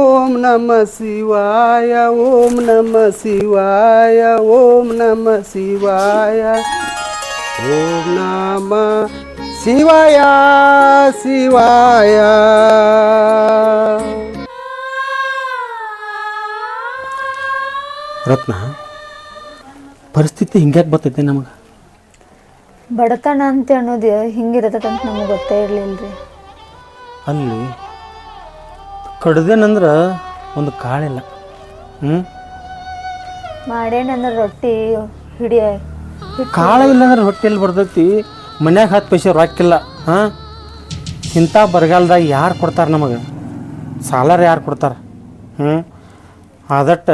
ಓಂ ನಮ ಶಿವಾಯ ಓಂ ನಮ ಶಿವಾಯ ಓಂ ನಮ ಶಿವಾಯ ಓಂ ನಮ ಶಿವಾಯ ಶಿವಾಯ. ರತ್ನ, ಪರಿಸ್ಥಿತಿ ಹಿಂಗ್ಯಾಕೆ ಬರ್ತೈತೆ ನಮಗೆ? ಬಡತನ ಅಂತ ಅನ್ನೋದು ಹಿಂಗಿರತಂತ ನಮಗೆ ಗೊತ್ತೇ ಇರಲಿಲ್ಲ. ಅಲ್ಲಿ ಕಡ್ದೇನಂದ್ರೆ ಒಂದು ಕಾಳಿಲ್ಲ. ಮಾಡೇನಂದ್ರೆ ರೊಟ್ಟಿ ಹಿಡಿಯ ಕಾಳು ಇಲ್ಲಂದ್ರೆ ಹೊಟ್ಟೆಯಲ್ಲಿ ಬರ್ತೈತಿ. ಮನ್ಯಾಗ 10 ಪೈಸೆ ರೊಕ್ಕಿಲ್ಲ. ಇಂಥ ಬರಗಾಲದಾಗ ಯಾರು ಕೊಡ್ತಾರೆ ನಮಗೆ? ಸಾಲಾರ ಯಾರು ಕೊಡ್ತಾರೆ? ಆದಟ್ಟ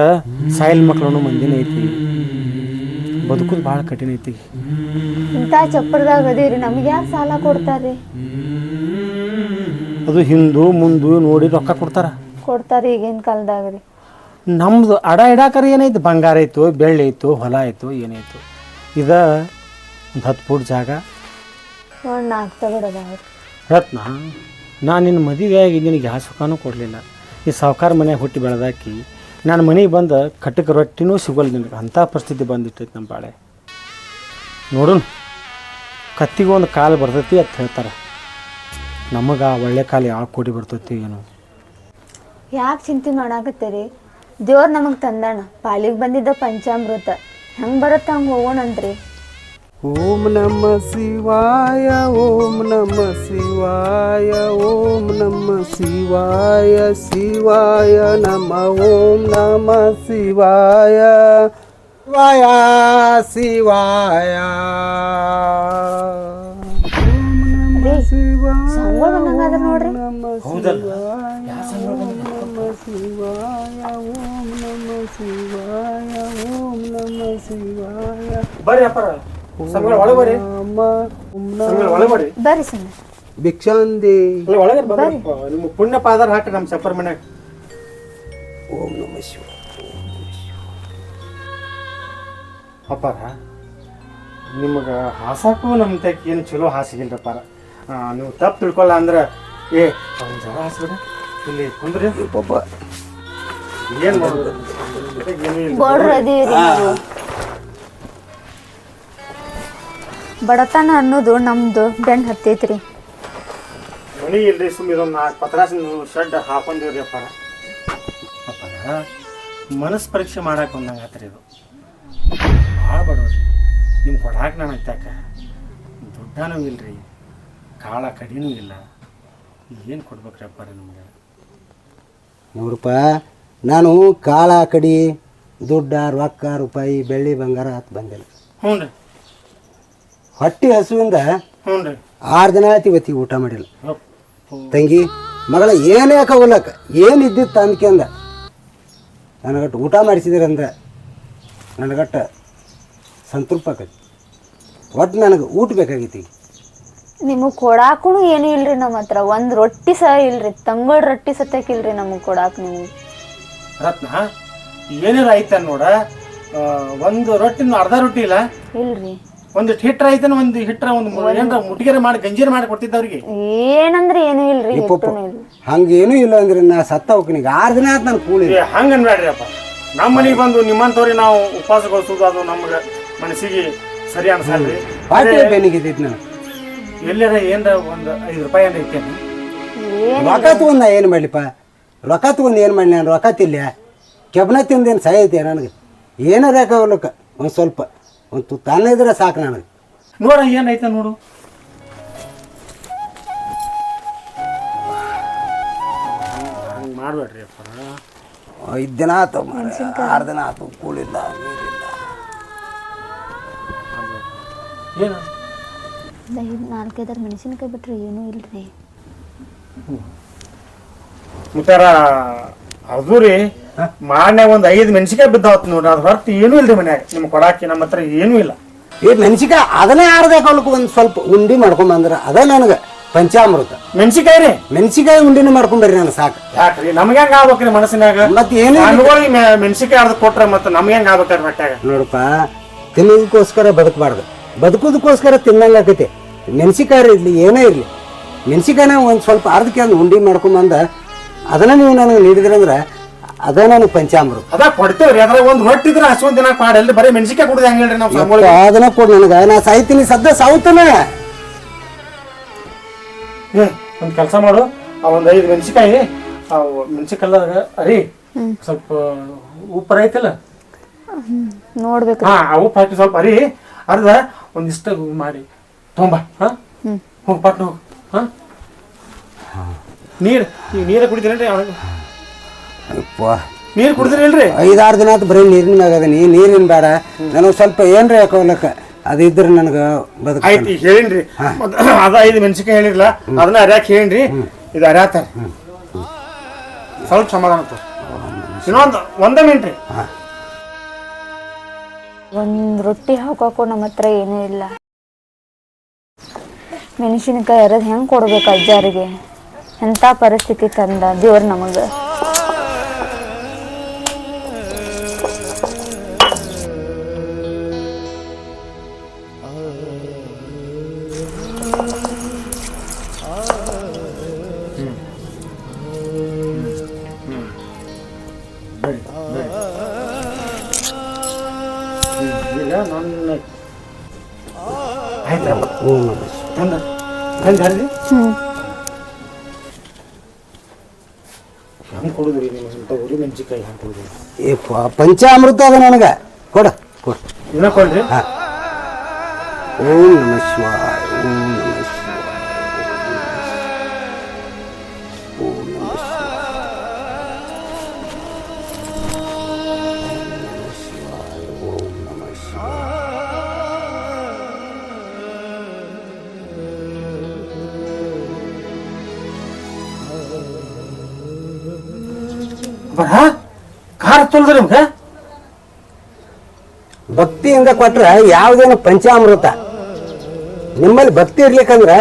ಸಾಯಿಲ್ ಮಕ್ಕಳು ಮಂದಿನ ಐತಿ. ಬದುಕೋದು ಭಾಳ ಕಠಿಣ ಐತಿ. ಇಂಥ ಚಪ್ಪರದಾಗ ಅದೀರಿ, ನಮ್ಗೆ ಯಾಕೆ ಸಾಲ ಕೊಡ್ತಾರೆ? ಅದು ಹಿಂದು ಮುಂದು ನೋಡಿ ರೊಕ್ಕ ಕೊಡ್ತಾರೆ ಈಗಿನ ಕಾಲದಾಗ ರೀ. ನಮ್ದು ಅಡ ಇಡಾಕರ ಏನೈತಿ? ಬಂಗಾರ ಐತು, ಬೆಳ್ಳಿ ಐತು, ಹೊಲ ಐತು, ಏನಾಯ್ತು? ಇದು ಒಂದು 10 ಫೂಟ್ ಜಾಗ, 4 ತಗಡದಾವ. ರತ್ನ, ನಾನು ನಿನ್ನ ಮದುವೆಯಾಗಿ ನಿನಗೆ ಯಾವ ಸುಖನೂ ಕೊಡಲಿಲ್ಲ. ಈ ಸಾವುಕಾರ ಮನೆಯಾಗ ಹುಟ್ಟಿ ಬೆಳೆದಾಕಿ ನಾನು ಮನೆಗೆ ಬಂದು ಕಟ್ಟಕ್ಕೆ ರೊಟ್ಟಿನೂ ಸಿಗೋಲ್ಲ ನಿನಗೆ. ಅಂಥ ಪರಿಸ್ಥಿತಿ ಬಂದಿಟ್ಟೈತಿ ನಮ್ಮ ಬಾಳೆ. ನೋಡು, ಕತ್ತಿಗೆ ಒಂದು ಕಾಲು ಬರ್ತೈತಿ ಅಂತ ಹೇಳ್ತಾರೆ. ನಮಗೆ ಆ ಒಳ್ಳೆ ಕಾಲು ಯಾವ ಕೋಟಿ ಬರ್ತೈತಿ ಏನೋ. ಯಾಕೆ ಚಿಂತೆ ಮಾಡಾಕತ್ತೀರಿ? ದೇವ್ರು ನಮಗೆ ತಂದಾನ. ಪಾಲಿಗೆ ಬಂದಿದ್ದ ಪಂಚಾಮೃತ ಹೆಂಗೆ ಬರುತ್ತೆ ಹಂಗೆ ಹೋಗೋಣಂತ್ರಿ. ಓಂ ನಮ ಶಿವಾಯ ಓಂ ನಮ ಶಿವಾಯ ಓಂ ನಮ ಶಿವಾಯ ಶಿವಾಯ ನಮ ಓಂ ನಮ ಶಿವಾಯ ಶಿವಾಯ ಶಿವಾಯ. ಸಂಗೊಳ್ ಬಂದಂಗಾದ ನೋಡ್ರಿ. ಬರ್ರಿ ಸಣ್ಣ ಭಿಕ್ಷಾಂದಿ ನಿಮ್ಮ ಪುಣ್ಯ ಪಾದಾರ ಹಾಕಿ ನಮ್ಮ ಚಪ್ಪರ್ ಮನ್ಯಾಗ. ಓಂ ನಮ ಶಿವ. ಅಪ್ಪಾರ, ನಿಮಗೆ ಹಾಸಕ್ಕೂ ನಮ್ಮ ತಕ್ಕ ಏನು ಚಲೋ ಹಾಸಿಗಿಲ್ರಪ್ಪಾರ. ನೀವು ತಪ್ಪು ತಿಳ್ಕೊಳ್ಳ ಅಂದ್ರೆ ಅವ್ನ ಜರ ಹಾಸ್ಬಿಡ ಇಲ್ಲಿ ಕುಂದ್ರಿ. ಪಾಪ ಏನು ಮಾಡೋದು? ಬಡತನ ಅನ್ನೋದು ನಮ್ದು ಬೆನ್ ಹತ್ತೈತ್ರಿ. ಮನಿ ಇಲ್ರಿ, ಸುಮ್ಮನೆ ಇದೊಂದು 4 ಪತ್ರಾಸಿನ ಶೆಡ್ ಹಾಕೊಂಡಿವ್ರಿ ಅಪ್ಪಾರ. ಅಪ್ಪಾರ, ಮನಸ್ಸು ಪರೀಕ್ಷೆ ಮಾಡಕ್ಕೆ ಬಂದಂಗೆ ಆತ್ರಿ ಇದು. ಭಾಳ ಬಡವ್ರಿ. ನಿಮ್ಮ ಕೊಡಾಕ ನಾನು ಹತ್ತಾಕ ದುಡ್ಡನೂ ಇಲ್ರಿ, ಕಾಳ ಕಡಿನೂ ಇಲ್ಲ. ಏನು ಕೊಡ್ಬೇಕ್ರಿ ಅಪ್ಪಾರ ನಮ್ಗೆ? ನೋಡಪ್ಪ, ನಾನು ಕಾಳ ಕಡಿ ದುಡ್ಡ ರೊಕ್ಕ ರೂಪಾಯಿ ಬೆಳ್ಳಿ ಬಂಗಾರ ಹತ್ತು ಬಂದಿಲ್ಲ. ಹ್ಞೂ ರೀ. ಹೊಟ್ಟೆ ಹಸುವಿಂದ ಹ್ಞೂ ರೀ 6 ದಿನ ಆಯ್ತು ಇವತ್ತಿಗೆ ಊಟ ಮಾಡಿಲ್ಲ. ತಂಗಿ ಮಗಳ ಏನೇ ಹಾಕೋಲಕ್ಕ ಏನು ಇದ್ದಿತ್ತು ಅಂದ್ಕೆಂದ ನನಗಟ್ಟು ಊಟ ಮಾಡಿಸಿದ್ರಂದ್ರೆ ನನಗಟ್ಟ ಸಂತೃಪ್ತ ಆಕೈತಿ. ಒಟ್ಟು ನನಗೆ ಊಟ ಬೇಕಾಗೈತಿ. ನಿಮಗೆ ಕೊಡಾಕು ಏನೂ ಇಲ್ರಿ ನಮ್ಮ ಹತ್ರ. ಒಂದು ರೊಟ್ಟಿ ಸಹ ಇಲ್ರಿ. ತಂಗಳು ರೊಟ್ಟಿ ಸತ್ತಕ್ಕಿಲ್ರಿ ನಮಗೆ ಕೊಡಾಕ. ನಿಮಗೆ ರತ್ನ, ಏನಾರ ಐತ ನೋಡ, ಒಂದು ರೊಟ್ಟಿನ ಅರ್ಧ ರೊಟ್ಟಿ ಇಲ್ಲ ಇಲ್ರಿ. ಒಂದು ಹಿಟ್ರ ಐತನ, ಒಂದು ಹಿಟ್ರ ಒಂದು ಏನಾರ ಮುಟ್ಟಿಗೆರೆ ಮಾಡಿ ಗಂಜೀರ ಮಾಡಿ ಕೊಡ್ತಿದ್ದವ್ರಿಗೆ. ಏನಂದ್ರೆ ಏನೂ ಇಲ್ರಿ. ಹಂಗೇನೂ ಇಲ್ಲ ಅಂದ್ರೆ ನಾ ಸತ್ತ ಹೋಗ್ತೀನಿ. 6 ದಿನ ಆಯ್ತು ನಾನು ಕೂಲಿ. ಹಂಗೆ ಅನ್ಬೇಡ್ರಿ ಅಪ್ಪ. ನಮ್ಮ ಮನೆಗೆ ಬಂದು ನಿಮ್ಮಂಥವ್ರಿಗೆ ನಾವು ಉಪವಾಸಗೊಳಿಸೋದು ಅದು ನಮ್ಗೆ ಮನಸ್ಸಿಗೆ ಸರಿ ಅನ್ಸಲ್ರಿ. ಬೇನಿಗಿದ್ದೈತಿ ನಾನು ಎಲ್ಲಾರ ಏನಾರ ಒಂದು 5 ರೂಪಾಯಿ ಏನಾರ ಐತೇನು? ರೊಕ್ಕ ತಗೊಂಡು ನಾ ಏನು ಮಾಡಲಿಪ್ಪ? ರೊಕ್ಕ ತಗೊಂಡು ಏನು ಮಾಡಲಿ? ನಾನು ರೊಕ್ಕ ತಿಲ್ಲ ಕೆಬ್ಬನ ತಿಂದೇನು ಸಹೈತೆ ನನಗೆ. ಏನಾರ ಯಾಕಾಗಲಕ್ಕ ಒಂದು ಸ್ವಲ್ಪ ಒಂದು ತುತ್ತಾನ ಇದ್ರೆ ಸಾಕು ನನಗೆ. ನೋಡ ಏನೈತೆ ನೋಡು. ಹಂಗೆ ಮಾಡಬೇಡ್ರಿ ಅಪ್ಪ. 5 ದಿನ ಆಯ್ತು, 6 ದಿನ ಆಯ್ತು ಕೂಲಿಲ್ಲ, ನೀರಿಲ್ಲ. ಏನು 4-5 ಮೆಣಸಿನ್ಕಾಯಿ ಬಿಟ್ರೆ ಏನೂ ಇಲ್ರಿ. ಮುತ್ತಾರ ಅದು ರೀ, ಮಾನ್ಯಾಗ ಒಂದು 5 ಮೆಣಸಿನ್ಕಾಯಿ ಬಿದ್ದಾವತ್ ನೋಡ್ರಿ. ಅದು ಹೊರತು ಏನೂ ಇಲ್ರಿ ಮನ್ಯಾಗ. ನಿಮ್ಗೆ ಕೊಡಾಕಿ ನಮ್ಮ ಹತ್ರ ಏನೂ ಇಲ್ಲ. ಮೆಣಸಿನ್ಕಾಯಿ ಅದನ್ನೇ ಆರ್ದಕ್ಕೆ ಒಂದು ಸ್ವಲ್ಪ ಉಂಡಿ ಮಾಡ್ಕೊಂಬಂದ್ರೆ ಅದೇ ನನಗೆ ಪಂಚಾಮೃತ. ಮೆಣಸಿನ್ಕಾಯಿ ರೀ, ಮೆಣಸಿನ್ಕಾಯಿ ಉಂಡಿನ ಮಾಡ್ಕೊಂಬರ್ರಿ ನನಗೆ ಸಾಕು. ಯಾಕ್ರಿ ನಮ್ಗೆ ಹೆಂಗೆ ಆಗ್ಬೇಕ್ರಿ ಮನಸ್ಸಿನಾಗ? ಮತ್ತೆ ಏನು ಮೆಣಸಿನ್ಕಾಯಿ ಅರ್ಧ ಕೊಟ್ರೆ ಮತ್ತೆ ನಮ್ಗೆ ಹೆಂಗೆ ಆಗ್ಬೇಕಾರೆ ಮಟ್ಟಾಗ? ನೋಡಪ್ಪ, ತಿನ್ನೋದಕ್ಕೋಸ್ಕರ ಬದುಕಬಾರ್ದು, ಬದುಕೋದಕ್ಕೋಸ್ಕರ ತಿನ್ನಂಗೆ ಆಕೈತಿ. ಮೆಣಸಿನ್ಕಾಯಿ ಇರಲಿ ಏನೇ ಇರಲಿ, ಮೆಣಸಿನ್ಕಾಯಿನ ಒಂದು ಸ್ವಲ್ಪ ಅರ್ಧಕ್ಕೆ ಒಂದು ಉಂಡಿ ಮಾಡ್ಕೊಂಬಂದ ಅದನ್ನ ನೀವು ನನಗೆ ನೀಡಿದ್ರಂದ್ರೆ ಅದ ನನಗೆ ಪಂಚಾಮೃತ. ಅದ ಕೊಡ್ತೇವ್ರಿ, ಅದ್ರಾಗ ಒಂದು ರೊಟ್ಟಿ ಇದ್ರೆ ಹಸುವಂತ ದಿನ ಪಾಡಲ್ಲಿ ಬರೀ ಮೆಣಸಿಕಾಯಿ ಕುಡಿದ ಹೆಂಗ್ ಹೇಳ್ರಿ ನಾವು ಸಾಂಬಾರ್ ಅದನ್ನ ಕೊಡು ನನಗೆ, ನಾ ಸಾಯ್ತೀನಿ ಸದ್ದ ಸಾವುತ್ತಾನ. ಒಂದು ಕೆಲಸ ಮಾಡು, ಆ ಒಂದು 5 ಮೆಣಸಿಕಾಯಿ, ಆ ಮೆಣಸಿಕಾಯಿ ಅರಿ ಸ್ವಲ್ಪ ಉಪ್ಪು ಐತಲ್ಲ ನೋಡ್ಬೇಕು. ಹಾ ಆ ಉಪ್ಪು ಹಾಕಿ ಸ್ವಲ್ಪ ಅರಿ ಅರ್ಧ ಒಂದಿಷ್ಟ ಮಾಡಿ ತೊಂಬ. ಹಾ ಹೋಗಿ ಪಾಟ್ನ ಹೋಗು. ಹಾ ನೀರು ಈಗ ನೀರ ಕುಡಿತೀರೇನ್ರಿ? ನೀರು ಕುಡಿದ್ರಿಲ್ರಿ? 5-6 ದಿನ ಆಯ್ತು ಬರೀ ನೀರಿನ ಮ್ಯಾಗ ಅದೀನಿ. ನೀರಿನ ಬೇಡ ನನಗೆ ಸ್ವಲ್ಪ ಏನ್ರಿ ಹಾಕೋಲಕ್ಕ ಅದು ಇದ್ರೆ ನನಗೆ ಬದುಕ. ಆಯ್ತು ಈಗ ಹೇಳಿನ್ರಿ, ಅದ 5 ಮೆಣಸಿಕಾಯಿ ಹೇಳಿರಲ್ಲ ಅದನ್ನ ಅರ್ಯಾಕ ಹೇಳಿನ್ರಿ, ಇದು ಅರ್ಯಾತಾರ ಸ್ವಲ್ಪ ಸಮಾಧಾನ ತೋ. ಒಂದೇ ಮಿನಿಟ್ ರೀ. ಒಂದ್ ರೊಟ್ಟಿ ಹಾಕೋಕು ನಮ್ಮ ಹತ್ರ ಏನೂ ಇಲ್ಲ. ಮೆಣಸಿನಕಾಯಿ ಅರದ್ ಹೆಂಗ್ ಕೊಡ್ಬೇಕು ಅಜ್ಜಾರಿಗೆ? ಎಂತ ಪರಿಸ್ಥಿತಿ ತಂದ ದೇವ್ರ ನಮಗ. ಹೆಂಗ್ ಕೊಡುದ್ರಿ ನೀವು ಇಂಥ ಉರಿ ಮೆಣಸಿಕಾಯಿ ಹೆಂಗ್ ಕೊಡುದ್ರಿ? ಪಂಚಾಮೃತ ಅದ ನನಗೆ ಕೊಡ ಕೊಡ ಇನ್ನ ಕೊಡ್ರಿ. ಓಂ ನಮಃ ಶಿವಾಯ, ಓಂ ನಮಃ ಶಿವಾಯ, ಓಂ ನಮಃ ಶಿವಾಯ, ಓಂ ನಮಃ ಶಿವಾಯ. ಖಾರ ತೊಳ್ದ್ರಿ ನಿಮ್ಗೆ? ಭಕ್ತಿಯಿಂದ ಕೊಟ್ರ ಯಾವ್ದೇನು ಪಂಚಾಮೃತ. ನಿಮ್ಮಲ್ಲಿ ಭಕ್ತಿ ಇರ್ಲಿಕ್ಕಂದ್ರ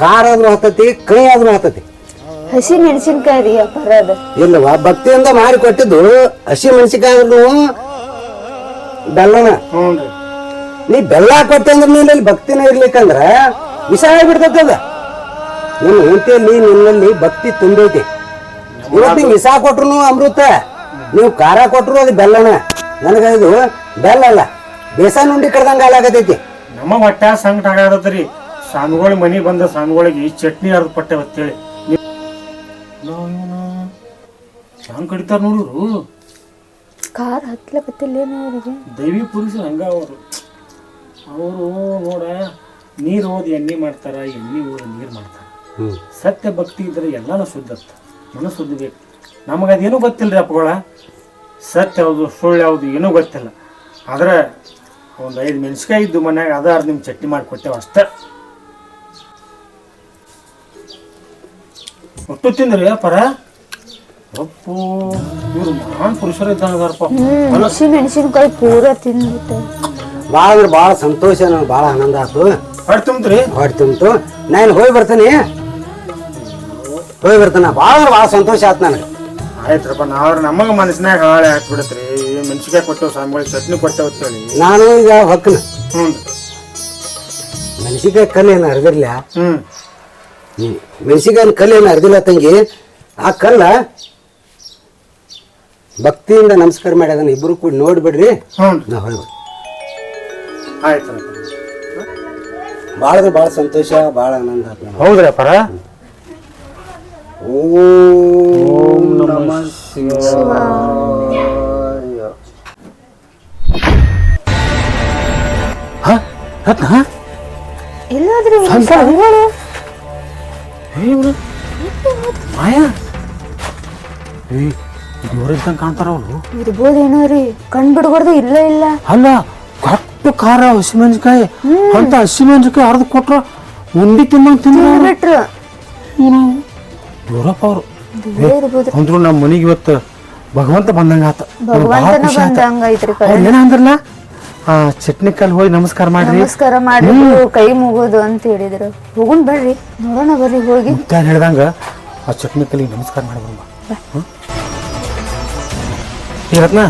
ಖಾರ ಆದ್ರೂ ಹತ್ತತಿ, ಕೈ ಆದ್ರೂ ಹತ್ತತಿ. ಹಸಿ ಮೆಣಸಿನ್ಕಾಯಿ ರೀ ಅಪರಾಧ. ಇಲ್ಲವಾ ಭಕ್ತಿಯಿಂದ ಮಾರಿ ಕೊಟ್ಟಿದ್ದು ಹಸಿ ಮೆಣಸಿಕಾಯಿ ಬೆಲ್ಲನ. ನೀ ಬೆಲ್ಲ ಕೊಟ್ಟೆ ಅಂದ್ರೆ ನೀನಲ್ಲಿ ಭಕ್ತಿನ ಇರ್ಲಿಕ್ಕಂದ್ರ ವಿಷ ಆಗ್ಬಿಡ್ತದ. ನಿಮ್ಮ ಹೆಂಡತಿಯಲ್ಲಿ ನಿನ್ನಲ್ಲಿ ಭಕ್ತಿ ತುಂಬೈತಿ. ಇವತ್ತು ವಿಷ ಕೊಟ್ರು ಅಮೃತ, ನೀವು ಖಾರ ಕೊಟ್ರು ಅದು ಬೆಲ್ಲನ. ನನಗೆ ಇದು ಬೆಲ್ಲ ಅಲ್ಲ, ಬೇಸನ್ ಉಂಡಿ ಕಡ್ದಂಗ ಹಾಲಾಗತೈತಿ. ನಮ್ಮ ಹೊಟ್ಟ ಸಂಕಟ ಆಗತ್ರಿ. ಸ್ವಾಮಿಗಳ ಮನಿ ಬಂದ ಸ್ವಾಮಿಗಳಿಗೆ ಚಟ್ನಿ ಅರ್ಧ ಪಟ್ಟೆ ಅಂತೇಳಿ ಹೆಂಗ್ ಕಡಿತಾರ ನೋಡಿರು. ಖಾರ ಹತ್ಲಕತ್ತಿಲ್ಲ ಏನೋ ಅವ್ರಿಗೆ. ದೈವಿ ಪುರುಷರು ಹಂಗ ಅವರು ನೋಡ, ನೀರು ಓದಿ ಎಣ್ಣೆ ಮಾಡ್ತಾರ, ಎಣ್ಣೆ ಓದಿ ನೀರು ಮಾಡ್ತಾರ. ಸತ್ಯ ಭಕ್ತಿ ಇದ್ರೆ ಎಲ್ಲಾನು ಶುದ್ಧ, ಮನಸ್ಸು ಶುದ್ಧ ಬೇಕು. ನಮಗದೇನೂ ಗೊತ್ತಿಲ್ಲರಿ ಅಪ್ಪಗಳ, ಸತ್ಯ ಯಾವುದು ಸುಳ್ಳು ಯಾವುದು ಏನೂ ಗೊತ್ತಿಲ್ಲ. ಆದ್ರೆ ಒಂದು 5 ಮೆಣಸಿಕಾಯಿ ಇದ್ದು ಮನ್ಯಾಗ ಅದಾರ ನಿಮ್ ಚಟ್ನಿ ಮಾಡಿಕೊಟ್ಟೆವು ಅಷ್ಟೇ. ಒಟ್ಟು ತಿಂದ್ರಿ ಅಪ್ಪರ? ಅಪ್ಪು ಇವ್ರು ಮಹಾನ್ ಪುರುಷರು ಇದ್ದಾರಪ್ಪ. ಹಸಿ ಮೆಣಸಿನ್ಕಾಯಿ ಪೂರ ತಿಂದ್ಬಿಟ್ಟೆ. ಭಾಳ ಅಂದ್ರೆ ಭಾಳ ಸಂತೋಷ, ನನಗೆ ಭಾಳ ಆನಂದ ಆಯ್ತು. ಹೊಟ್ಟೆ ತುಂಬ್ತ್ರಿ? ಹೊಟ್ಟೆ ತುಂಬಿತು. ನಾನು ಹೋಗಿ ಬರ್ತೀನಿ, ಹೋಗಿ ಬರ್ತಾನ. ಭಾಳ ಅಂದ್ರೆ ಭಾಳ ಸಂತೋಷ ಆಯ್ತು ನನಗೆ. ಆಯ್ತ್ರಪ್ಪ, ನಾವ್ರ ನಮಗ ಮನಸ್ಸಿನಾಗ ಹಾಳೆ ಹಾಕ್ಬಿಡತ್ರಿ. ಮೆಣಸಿಕಾಯಿ ಕೊಟ್ಟೆವು, ಸ್ವಾಮಿಗಳಿಗೆ ಚಟ್ನಿ ಕೊಟ್ಟೆವು ಅಂತೇಳಿ ನಾನು ಈಗ ಹೊಕ್ಕನ. ಹ್ಞೂ ಮೆಣಸಿಕಾಯಿ ಕಲ್ಲು ಏನು ಅರ್ದಿರ್ಲ? ಮೆಣಸಿಕಾಯಿ ಕಲ್ಲು ಏನು ಅರ್ದಿಲ್ಲ ತಂಗಿ. ಆ ಕಲ್ಲ ಭಕ್ತಿಯಿಂದ ನಮಸ್ಕಾರ ಮಾಡಿ ಅದನ್ನ ಇಬ್ರು ಕೂಡ ನೋಡ್ಬಿಡ್ರಿ. ನಾ ಹೋಗಿ ಆಯ್ತು. ಭಾಳ ಭಾಳ ಸಂತೋಷ, ಭಾಳ ಆನಂದ ಆಯ್ತು. ಹೌದ್ರಿ ಅಪ್ಪರ? ಓಂ ನಮಃ ಶಿವಾಯ. ಎಲ್ಲಾದ್ರೂ ಮಾಯಾ ಇವ್ರಿದ್ದಂಗೆ ಕಾಣ್ತಾರ ಅವರು. ಇರ್ಬೋದೇನೋ ರೀ, ಕಣ್ ಬಿಡ್ಬಾರ್ದು. ಇಲ್ಲ ಇಲ್ಲ ಅಲ್ಲ, ಕಟ್ಟು ಖಾರ ಹಸಿಮೆಣಸಿಕಾಯಿ ಅಂತ ಹಸಿಮೆಣಸಿಕಾಯಿ ಅರ್ಧ ಕೊಟ್ರ ಉಂಡಿ ತಿನ್ನಂಗ್ ತಿಂದ್ಬಿಟ್ರ ಇವರಪ್ಪ ಅವರು. ಅಂದ್ರು ನಮ್ಮ ಮನಿಗೆ ಇವತ್ತು ಭಗವಂತ ಬಂದಂಗ ಆತ. ಏನಂದ್ರಲ್ಲ, ಚಟ್ನಿ ಕಲ್ ಹೋಗಿ ನಮಸ್ಕಾರ ಮಾಡ್ರಿ, ನಮಸ್ಕಾರ ಮಾಡಿ ಕೈ ಮುಗೋದು ಅಂತ ಹೇಳಿದ್ರು. ಹೋಗುನ್ ಬರ್ರಿ, ನೋಡೋಣ ಬರ್ರಿ ಹೋಗಿ. ಹೇಳ್ದಂಗ ಆ ಚಟ್ನಿ ಕಲ್ಲಿಗೆ ನಮಸ್ಕಾರ ಮಾಡ್ಬಂಬ. ರತ್ನ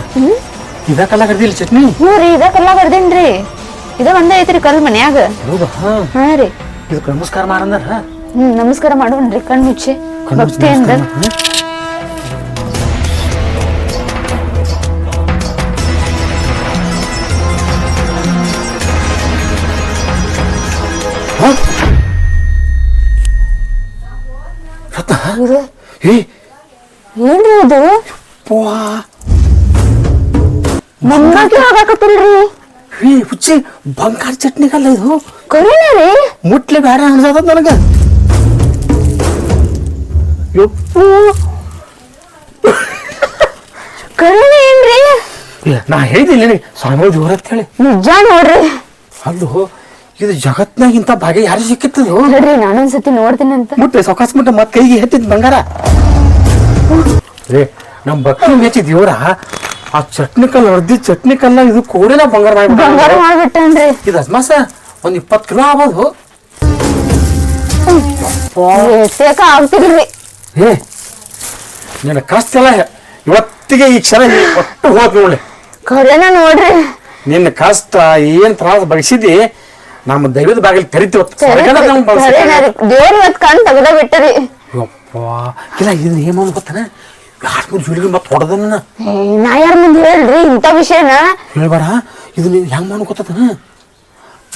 ಇದ ಕಲ್ಲ ಕಡ್ದಿಲ್ಲ ಚಟ್ನಿ? ಹ್ಞೂ ರೀ, ಇದ ಕಲ್ಲ ಕಡ್ದೇನ್ರಿ. ಇದ ಒಂದೇ ಐತ್ರಿ ಕಲ್ ಮನ್ಯಾಗ. ಹಾ ರೀ, ಇದಕ್ಕೆ ನಮಸ್ಕಾರ ಮಾಡಂದಾರ. ನಮಸ್ಕಾರ ಮಾಡೋಣ್ರಿ ಕಣ್ ಮುಚ್ಚಿ ಭಕ್ತಿಯಿಂದ. ಏನ್ರಿ ಅದು ಪೋವಾ ಮಂಗಾಕಿ ಆಗಾಕತ್ತಿಲ್ರಿ ಹುಚ್ಚಿ ಬಂಗಾರ ಚಟ್ನಿಗಲ್ಲ ಇದು ಕರೀನ ರೀ ಮುಟ್ಲೆ ಬೇಡ ಅನ್ಸದ ನನಗ ಯಪ್ಪು ಕರೀನ ಏನ್ರಿ ನಾ ಹೇಳಿದ್ದೀನಿ ಸ್ವಾಮಿ ಜೋರ ಅಂತ ಹೇಳಿ ನಿಜ ನೋಡ್ರಿ ಅಲ್ಲೂ ಇದು ಜಗತ್ನಾಗಿಂತ ಭಾಗ್ಯ ಯಾರು ಸಿಕ್ಕಿತ್ತದು ನೋಡ್ರಿ ನಾನೊಂದ್ಸತಿ ನೋಡ್ತೀನಿ ಅಂತ ಮುಟ್ಟೆ ಸೊಕಾಸ್ ಮುಟ್ಟ ಮತ್ ಕೈಗೆ ಹೆಚ್ಚಿದ್ ಬಂಗಾರ ನಮ್ ಭಕ್ತಿ ಹೆಚ್ಚಿ ದೇವ್ರ ಆ ಚಟ್ನಿ ಕಲ್ಲು ಹೊಡೆದಿ ಚಟ್ನಿ ಕಲ್ಲ ಇದು ಕೋಡಿನ ಬಂಗಾರ ಬಂಗಾರ ಮಾಡ್ಬಿಟ್ಟನ್ರಿ ಇದು ಅಸ್ಮಾಸ ಒಂದ್ 20 ಕಿಲೋ ಆಗ್ಬೋದು ಎಷ್ಟೇಕ ಆಗ್ತಿಲ್ರಿ ನಿನ್ನ ಕಷ್ಟ ಎಲ್ಲ ಇವತ್ತಿಗೆ ಈ ಕ್ಷಣ ಒಟ್ಟು ಹೋದ್ ನೋಡಿ ಕರೇನ ನೋಡ್ರಿ ನಿನ್ನ ಕಷ್ಟ ಏನ್ ತ್ರಾಸ ಬಯಸಿದಿ ನಮ್ಮ ದೈವದ ಬಾಗಿಲು ತೆರಿತೀವಿ ದೇವ್ರ ಇವತ್ ಕಣ್ ತೆಗ್ದ ಬಿಟ್ಟರಿ ಇಲ್ಲ ಇದನ್ನ ಏನ್ ಮಾಡ್ ಗೊತ್ತಾನ 2-3 ಜೋಡಿಗೆ ಮತ್ತೆ ಹೊಡೆದನ್ನ ನಾ ಯಾರ ಮುಂದೆ ಹೇಳ್ರಿ ಇಂಥ ವಿಷಯನ ಹೇಳ್ಬೇಡ ಇದನ್ನ ಹೆಂಗ್ ಮಾಡ್ ಗೊತ್ತಾನ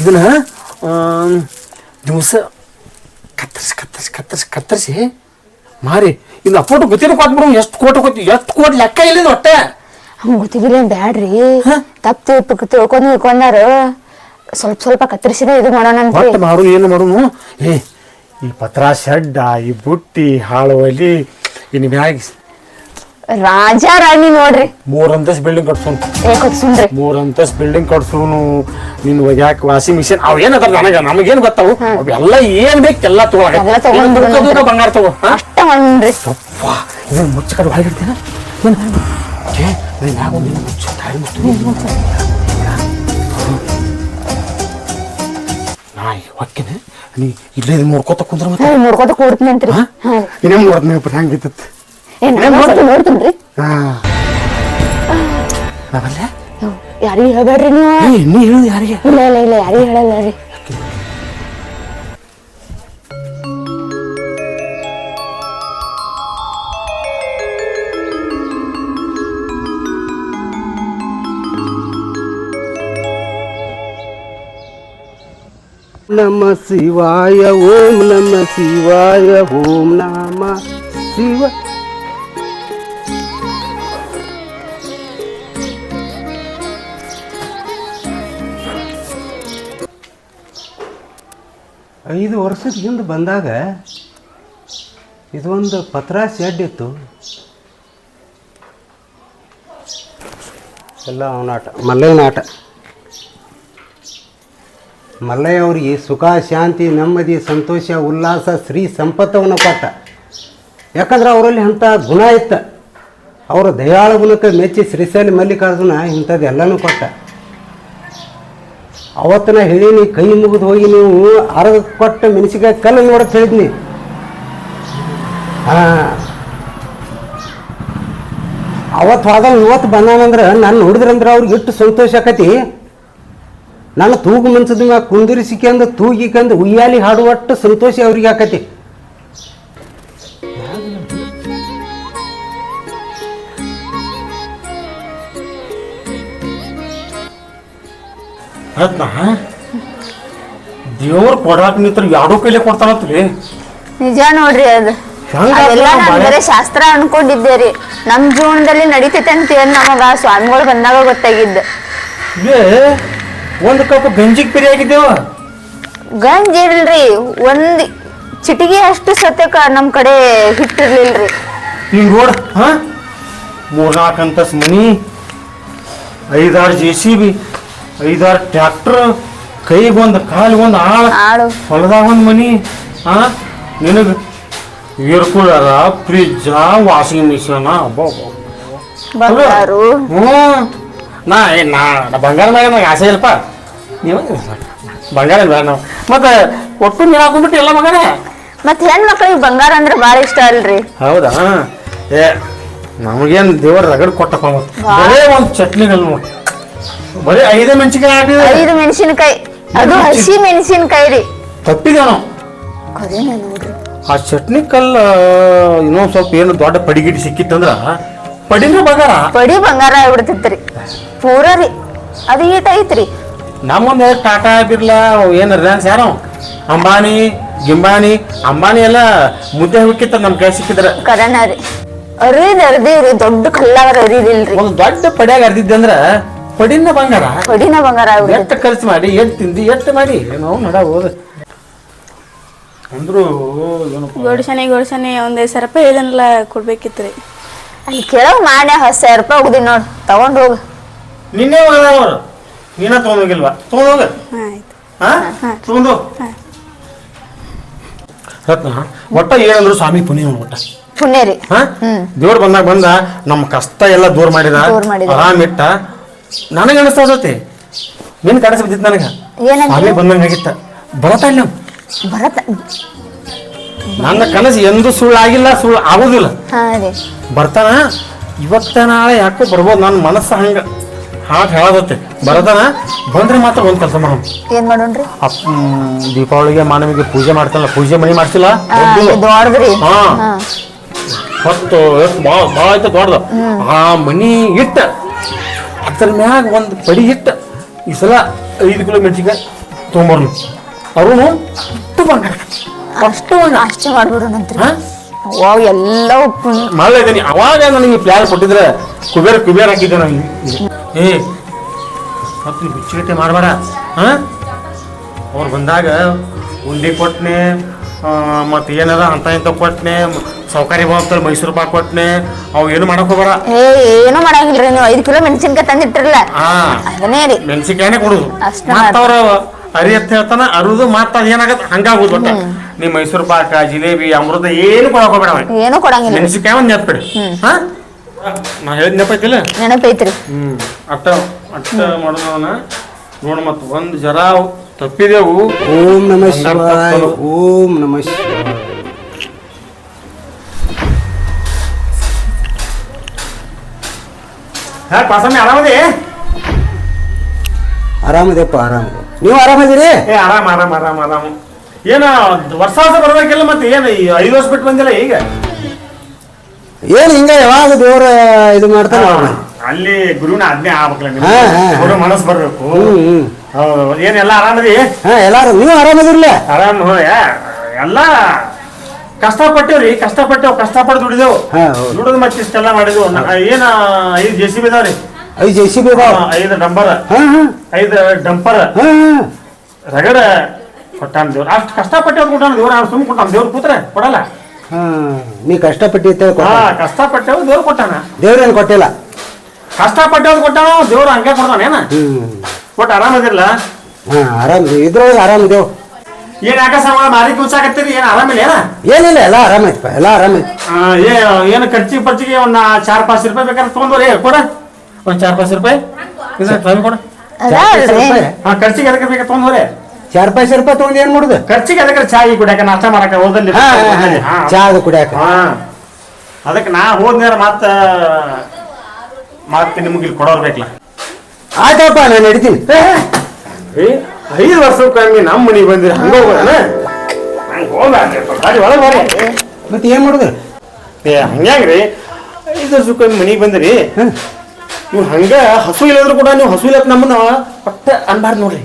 ಇದನ್ನ ದಿವಸ ಕತ್ತರಿಸಿ ಮಾರಿ ಇನ್ನು ಫೋಟೋ ಗೊತ್ತಿನ ಕೊಟ್ಬಿಡು ಎಷ್ಟು ಕೋಟಿ ಲೆಕ್ಕ ಇಲ್ಲ ಹೊಟ್ಟೆ ಹಂಗ ಗೊತ್ತಿಲ್ಲ ಬ್ಯಾಡ್ರಿ ತಪ್ಪು ತಿಳ್ಕೊಂಡಾರ ಸ್ವಲ್ಪ ಕತ್ತರಿಸಿದ ಇದು ಮಾಡೋಣ ಮಾಡು ಏನು ಮಾಡೋನು ಈ ಪತ್ರ ಶೆಡ್ಡ ಈ ಬುಟ್ಟಿ ಹಾಳು ಒಲಿ ಇನ್ ಮ್ಯಾಗ ರಾಜ ರಾಣಿ ನೋಡ್ರಿ 3 ಅಂತಸ್ತು ಬಿಲ್ಡಿಂಗ್ ಕಟ್ಸೋನು ಕಟ್ಸುನ್ರಿ 3 ಅಂತಸ್ತು ಬಿಲ್ಡಿಂಗ್ ಕಟ್ಸೋನು ನಿನ್ ಒಗ್ಯಾಕ ವಾಷಿಂಗ್ ಮಿಷಿನ್ ಅವ್ ಏನದ ನಮಗೇನ್ ಗೊತ್ತಾವು ಅವೆಲ್ಲ ಏನ್ ಬೇಕು ಎಲ್ಲ ತಗೊಳಕ ಬಂಗಾರ ತಗೋ ಅಷ್ಟ ಮಾಡ್ರಿ ಇದನ್ನ ಮುಚ್ಚ ಕಡೆ ಹೊರಗಿಡ್ತೀನ ಮ್ಯಾಗ ಒಂದು ಮುಚ್ಚ ತಾಳಿ ಮುಚ್ಚ ನಾಯಿ ಹೊಕ್ಕಿನ ನೀ ಇಲ್ಲೇ ನೋಡ್ಕೋತ ಕುಂದ್ರ ಮತ್ತೆ ನೋಡ್ಕೋತ ಕೂಡ್ತೀನಿ ಅಂತ್ರಿ ಇನ್ನೇನ್ ನೋಡ್ತೀನಿ ಹೆಂಗಿತ್ತ ನೋಡ್ತೀನ್ರಿ ಯಾರಿಗೆ ಹೇಳ್ಬೇಡ್ರಿ ನೀವು ನೀ ಹೇಳುದು ಯಾರಿಗೆ ಇಲ್ಲ ಯಾರಿಗೆ ಹೇಳಲ್ಲ ರೀ ನಮ ಶಿವಾಯ ಓಂ ನಮ ಶಿವಾಯ ಓಂ ನಮ ಶಿವ ಐದು ವರ್ಷದ ಹಿಂದೆ ಬಂದಾಗ ಇದೊಂದು ಪತ್ರ ಶೆಡ್ ಇತ್ತು ಎಲ್ಲ ಅವನಾಟ ಮಲ್ಲಯ್ಯನ ಆಟ ಮಲ್ಲಯ್ಯ ಅವ್ರಿಗೆ ಸುಖ ಶಾಂತಿ ನೆಮ್ಮದಿ ಸಂತೋಷ ಉಲ್ಲಾಸ ಶ್ರೀ ಸಂಪತ್ತವನ್ನು ಕೊಟ್ಟ ಯಾಕಂದ್ರೆ ಅವರಲ್ಲಿ ಅಂಥ ಗುಣ ಇತ್ತು ಅವರ ದಯಾಳ ಗುಣಕ್ಕೆ ಮೆಚ್ಚಿ ಶ್ರೀಶೈಲ ಮಲ್ಲಿಕಾರ್ಜುನ ಇಂಥದ್ದೆಲ್ಲನೂ ಕೊಟ್ಟ ಅವತ್ತಿನ ಹೇಳಿನಿ ಕೈ ಮುಗಿದು ಹೋಗಿ ನೀವು ಅರಗ ಕೊಟ್ಟ ಮೆಣಸಿಕಾಯಿ ಕಲ್ಲು ನೋಡಕ್ಕೆ ಹೇಳಿದ್ನಿ ಅವತ್ತು ಹೋದಾಗ ಇವತ್ತು ಬಂದಾನಂದ್ರೆ ನಾನು ನೋಡಿದ್ರಂದ್ರೆ ಅವ್ರಿಗೆ ಎಷ್ಟು ಸಂತೋಷ ಆಕತಿ ನಾನು ತೂಗು ಮಂಚದ ಮ್ಯಾಗ ಕುಂದಿರಿಸಿಕೆಂದು ತೂಗಿಕಂದು ಉಯ್ಯಾಲಿ ಹಾಡುವಟ್ಟು ಸಂತೋಷ ಅವ್ರಿಗೆ ಆಕತಿ ದೇವ್ರ ಕೊಡಾಕ ನಿಂತ್ರ ಯಾಡೋ ಕೈಲೇ ಕೊಡ್ತಾನತ್ರಿ ನಿಜ ನೋಡ್ರಿ ಅದು ಅದೆಲ್ಲ ನಾನ್ ಬರೀ ಶಾಸ್ತ್ರ ಅನ್ಕೊಂಡಿದ್ದೇರಿ ನಮ್ ಜೀವನದಲ್ಲಿ ನಡೀತೈತೆ ಅಂತ ಏನ್ ನಮಗ ಸ್ವಾಮಿಗಳು ಬಂದಾಗ ಗೊತ್ತಾಗಿದ್ದ ಒಂದು ಕಪ್ ಗಂಜಿಗೆ ಪಿರಿ ಆಗಿದ್ದೇವ ಗಂಜಿ ಇಲ್ರಿ ಒಂದ್ ಚಿಟಿಗೆ ಅಷ್ಟು ಸತ್ಯಕ ನಮ್ ಕಡೆ ಹಿಟ್ಟಿರ್ಲಿಲ್ರಿ ಈ ರೋಡ್ 3-4 ಅಂತಸ್ ಮನಿ 5-6 JCB 5-6 ಟ್ರ್ಯಾಕ್ಟರ್ ಕೈಗೊಂದು ಕಾಲಿಗೊಂದು ಆಳು ಹೊಲದಾಗ ಒಂದು ಮನಿ ನಿನಗ ಏರ್ಕೂಲರ ಫ್ರಿಜ್ ವಾಷಿಂಗ್ ಮಿಷಿನ್ ಬಂಗಾರು ನಾ ಬಂಗಾರ ಮ್ಯಾಗ ನಂಗೆ ಆಸೆ ಇಲ್ಲಪ್ಪ ನೀವು ಬಂಗಾರ ಬೇಡ ನಾವು ಮತ್ತೆ ಒಟ್ಟು ನೀವು ಹಾಕೊಂಡ್ಬಿಟ್ಟು ಎಲ್ಲ ಮಗನ ಮತ್ತೆ ಹೆಣ್ಮಕ್ಳಿಗೆ ಬಂಗಾರ ಅಂದ್ರೆ ಭಾಳ ಇಷ್ಟ ಅಲ್ರಿ ಹೌದಾ ನಮಗೇನು ದೇವರ ರಗಡ್ ಕೊಟ್ಟಪ್ಪ ಬರೇ ಒಂದು ಚಟ್ನಿಗಳು ನೋಡಿ ಬರೀ 5 ಮೆಣಸಿನಕಾಯಿ ಹಾಕಿದ್ರೆ 5 ಮೆಣಸಿನಕಾಯಿ ಅದು ಹಸಿ ಮೆಣಸಿನಕಾಯಿ ರೀ ತಪ್ಪಿದೆ ನಾವು ನೋಡ್ರಿ ಆ ಚಟ್ನಿ ಕಲ್ಲ ಇನ್ನೊಂದ್ ಸ್ವಲ್ಪ ಏನು ದೊಡ್ಡ ಪಡಿಗಿಡಿ ಸಿಕ್ಕಿತ್ತಂದ್ರ ಪಡಿನೂ ಬಂಗಾರ ಪಡಿ ಬಂಗಾರ ಆಗ್ಬಿಡ್ತಿತ್ರಿ ಪೂರ ರೀ ಅದು ಈಟ ಐತ್ರಿ ನಮ್ಮೊಂದ್ ಟಾಟಾ ಬಿರ್ಲಾ ಏನ್ ರಿಲಯನ್ಸ್ ಯಾರೋ ಅಂಬಾನಿ ಗಿಂಬಾನಿ ಅಂಬಾನಿ ಎಲ್ಲ ಮುದ್ದೆ ಹೋಗಿತ್ತ ನಮ್ ಕೈ ಸಿಕ್ಕಿದ್ರ ಕರಣ ರೀ ಅರಿದೀವ್ರಿ ದೊಡ್ಡ ಕಲ್ಲಾಗರ ಅರಿದಿಲ್ರಿ ಒಂದು ದೊಡ್ಡ ಪಡ್ಯಾಗ ಅರ್ದಿದ್ದೆ ಅಂದ್ರ ಪಡಿನ ಬಂಗಾರ ಹೊಡಿನ ಬಂಗಾರ ಆಗ್ಬಿಡ್ರಿ ಎಟ್ಟು ಖರ್ಚು ಮಾಡಿ ಎಟ್ಟು ತಿಂದಿ ಎಟ್ಟು ಮಾಡಿ ನಾವು ನಡ ಹೋದ ಅಂದ್ರು ಗೋಡ್ಸನೆ ಒಂದ್ 5,000 ರೂಪಾಯಿ ಇದನ್ನೆಲ್ಲ ಕೊಡ್ಬೇಕಿತ್ರಿ ಅಲ್ಲಿ ಕೆಳಗ್ ಮಾಡಿ 10,000 ರೂಪಾಯಿ ಹೋಗ್ದಿ ನೋಡ್ ತಗೊಂಡ್ ಹೋಗ ನಿನ್ನೆ ಅವರು ನೀನ ತಗೊಂಡೋಗಿಲ್ವಾ ತಗೊಂಡೋಗ ಆಯ್ತು ಹಾ ತಗೊಂಡು ರತ್ನ ಒಟ್ಟ ಏನಂದ್ರು ಸ್ವಾಮಿ ಪುಣ್ಯ ಒಟ್ಟ ಪುಣ್ಯ ರೀ ಹಾ ದೇವ್ರು ಬಂದ ನಮ್ಮ ಕಷ್ಟ ಎಲ್ಲ ದೂರ ಮಾಡಿದ ದೂರ ಮಾಡಿದ. ಆರಾಮ್ ಇಟ್ಟ ನನಗೆ ಅನಿಸ್ತದೆ ನಿನ್ ಕನಸು ಬಿದ್ದಿತ್ತು ನನಗ ಏನಂತ ಸ್ವಾಮಿ ಬಂದಂಗ ಆಗಿತ್ತ ಬರತಾ ಇಲ್ಲ ಭರತ ನನ್ನ ಕನಸು ಎಂದೂ ಸುಳ್ಳು ಆಗಿಲ್ಲ ಸುಳ್ಳು ಆಗೋದಿಲ್ಲ ಹಾ ರೀ ಬರ್ತಾನ ಇವತ್ತ ನಾಳೆ ಯಾಕೋ ಬರ್ಬೋದು ನನ್ನ ಮನಸ್ಸು ಹಂಗ ಹಾಗೆ ಹೇಳದತ್ತೆ ಬರತಾನ ಬಂದ್ರೆ ಮಾತ್ರ ಒಂದ್ ಕೆಲಸ ಮಾಡೋಣ ಏನ್ ಮಾಡೋಣ್ರಿ ದೀಪಾವಳಿಗೆ ಮಾನವಿಗೆ ಪೂಜೆ ಮಾಡ್ತಾನಲ್ಲ ಪೂಜೆ ಮಣಿ ಮಾಡ್ಸಿಲ್ಲ ದೊಡ್ಡದ್ರಿ ಹಾ ಹೊತ್ತು ಎಷ್ಟು ಭಾಳ ಆಯ್ತು ದೊಡ್ಡದು ಆ ಮನಿ ಇಟ್ಟ ಅದ್ರ ಮ್ಯಾಗ ಒಂದು ಪಡಿ ಇಟ್ಟ ಈ ಸಲ 5 ಕಿಲೋ ಮೆಣಸಿನ್ಕಾಯಿ ತೊಗೊಂಬರ್ನು ಅವನು ಅಷ್ಟು ಬಂಗಾರ ಅಷ್ಟು ಅಷ್ಟೇ ಮಾಡ್ಬಿಡೋಣಂತ್ರಿ ಹಾ ವಾವ್ ಎಲ್ಲ ಉಪ್ಪು ಮಾಡಲೇ ಇದ್ದೀನಿ ಅವಾಗ ನನಗೆ ಪ್ಲಾನ್ ಕೊಟ್ಟಿದ್ರೆ ಕುಬೇರ ಹಾಕಿದ್ದೆ ನಾನು ಏ ಮತ್ತೆ ನೀವು ಹುಚ್ಚಿಗಟ್ಟೆ ಮಾಡಬೇಡ ಹಾ ಅವ್ರು ಬಂದಾಗ ಉಂಡಿ ಕೊಟ್ಟನೆ ಮತ್ತೆ ಏನಾರ ಅಂತ ಇಂತ ಕೊಟ್ಟನೆ ಸೌಕರ್ಯ ಬಂತಾರೆ ಮೈಸೂರು ಪಾಕ್ ಕೊಟ್ಟನೆ ಅವು ಏನು ಮಾಡಕ್ ಹೋಗ್ಬೇಡ ಏನು ಮಾಡಂಗಿಲ್ರಿ ನೀವು 5 ಕಿಲೋ ಮೆಣಸಿನ್ಕಾಯಿ ತಂದಿಟ್ಟಿರಲ್ಲ ಹಾ ಅದನ್ನೇ ರೀ ಮೆಣಸಿನ್ಕಾಯನೇ ಕೊಡುದು ಅಷ್ಟೇ ಮತ್ತವ್ರ ಅರಿ ಅಂತ ಹೇಳ್ತಾನ ಅರುದು ಮತ್ತ ಏನಾಗತ್ತ ಹಂಗಾಗುದು ಒಟ್ಟ ನೀ ಮೈಸೂರು ಪಾಕ ಜಿಲೇಬಿ ಅಮೃತ ಏನು ಕೊಡಕ್ ಹೋಗ್ಬೇಡ ಏನು ಕೊಡಂಗಿಲ್ಲ ಮೆಣಸಿನ್ಕಾಯಿ ಒಂದ್ ನೆನಪಿಡಿ ಹಾ ನಾ ಹೇಳಿದ್ ನೆನಪೈತಿಲ್ಲ ನೆನಪೈತ್ರಿ ಅಟ್ಟ ಮಾಡೋಣ ನೋಡ ಮತ್ತ ಒಂದ್ ಜರ ತಪ್ಪಿದೆವು ಓಂ ನಮಃ ಶಿವಾಯ ಓಂ ನಮಃ ಶಿವಾಯ ಹಾ ಪಾಸಮ್ಮಿ ಆರಾಮದಿ ಆರಾಮದೆಪ್ಪ ಆರಾಮದೆ ನೀವು ಆರಾಮದಿರಿ ಏ ಆರಾಮ್ ಏನ ವರ್ಷ ಬರ್ಬೇಕಿಲ್ಲ ಮತ್ತೆ ಏನ 5 ವರ್ಷ ಬಿಟ್ಟು ಬಂದಿಲ್ಲ ಈಗ ಏನು ಹಿಂಗ ಯಾವಾಗ ದೇವ್ರ ಇದು ಮಾಡ್ತಾನೆ ಅಲ್ಲಿ ಗುರುವಿನ ಆಜ್ಞೆ ಆಗ್ಬೇಕಲ್ಲ ಹಾ, ಹಾ, ಹಾ. ಗುರು ಮನಸ್ಸು ಬರ್ಬೇಕು ಹೌದು ಏನೆಲ್ಲ ಆರಾಮದಿ ಹಾ ಎಲ್ಲಾರು ನೀವು ಆರಾಮದಿರ್ಲ ಆರಾಮ್ ಎಲ್ಲ ಕಷ್ಟಪಟ್ಟೇವ್ರಿ ಕಷ್ಟಪಟ್ಟು ದುಡಿದೆವು ಹಾ, ಹೌದು. ದುಡಿದು ಮತ್ತೆ ಇಷ್ಟೆಲ್ಲ ಮಾಡಿದ್ವು ಏನ 5 JCB ಇದಾವ್ರಿ 5 JCB ಇದಾವ 5 ಡಂಬರ್ ಹಾ ಹಾ 5 ಡಂಪರ್ ಹಾ ರಗಡ ಕೊಟ್ಟಾನ ದೇವ್ರು ಅಷ್ಟು ಕಷ್ಟಪಟ್ಟು ಕೊಟ್ಟಾನ ದೇವ್ರು ಸುಮ್ ಕೊಟ್ಟಾನ ದೇವ್ರು ಕೂತ್ರೆ ಕೊಡಲ್ಲ ಹಾ ನೀ ಕಷ್ಟಪಟ್ಟಿದ್ದ ಹಾ ಕಷ್ಟಪಟ್ಟೆವು ದೇವ್ರು ಕೊಟ್ಟಾನ ದೇವ್ರೇನು ಕೊಟ್ಟಿಲ್ಲ ಕಷ್ಟಪಟ್ಟೆವ್ ಕೊಟ್ಟಾನ ದೇವ್ರು ಹಂಗೆ ಕೊಡ್ತಾನ ಏನ ಕೊಟ್ಟು ಆರಾಮದಿರಲ್ಲ ಹಾ ಆರಾಮದಿ ಇದ್ರೊಳಗೆ ಆರಾಮದೇವ್ ಏನ್ ಯಾಕ ಸಮ ಮಾರಿ ಕೂಸಾಕತ್ತೀರಿ ಏನ್ ಆರಾಮಿಲ್ಲ ಏನ ಏನಿಲ್ಲ ಎಲ್ಲ ಆರಾಮೈತಪ್ಪ ಎಲ್ಲ ಆರಾಮೈತಿ ಏನು ಖರ್ಚಿಗೆ ಒಂದ್ 4-5 ರೂಪಾಯಿ ಬೇಕಾದ್ರೆ ತಗೊಂಡ್ರಿ ಕೊಡ ಒಂದ್ 4-5 ರೂಪಾಯಿ ಕೊಡ ಹಾ ಖರ್ಚಿಗೆ ಅದಕ್ಕೆ ಬೇಕಾ ತಗೊಂಡ್ರಿ 4-5 ರೂಪಾಯಿ ತಗೊಂಡು ಏನ್ ಮಾಡುದು ಖರ್ಚಿಗೆ ಅದಕ್ಕೆ ಚಾಯಿ ಕುಡಿಯಾಕ ನಾಷ್ಟ ಮಾಡಾಕ ಹೋದಲ್ಲಿ ಚಾ ಅದು ಕುಡಿಯಾಕ ಅದಕ್ಕೆ ನಾ ಹೋದ್ನೇರ ಮತ್ತೆ ನಿಮ್ಗೆ ಇಲ್ಲಿ ಕೊಡೋರ್ ಬೇಕಲ್ಲ ಆಯ್ತಪ್ಪ ನಾನು ಹಿಡಿತೀನಿ 5 ವರ್ಷಕ್ಕೊಮ್ಮೆ ನಮ್ಮ ಮನೆಗೆ ಬಂದಿರಿ ಹಂಗ ಹೋಗೋಣ ಗಾಡಿ ಒಳಗೆ ಬರ್ರಿ ಮತ್ತೆ ಏನ್ ಮಾಡುದು ಹಂಗ್ಯಾಂಗ್ರಿ 5 ವರ್ಷಕ್ಕೊಮ್ಮೆ ಮನೆಗೆ ಬಂದಿರಿ ನೀವು ಹಂಗ ಹಸು ಇಲ್ಲದ್ರು ಕೂಡ ನೀವು ಹಸು ಇಲ್ಲ ನಮ್ಮನ್ನ ಪಟ್ಟ ಅನ್ಬಾರ್ದು ನೋಡ್ರಿ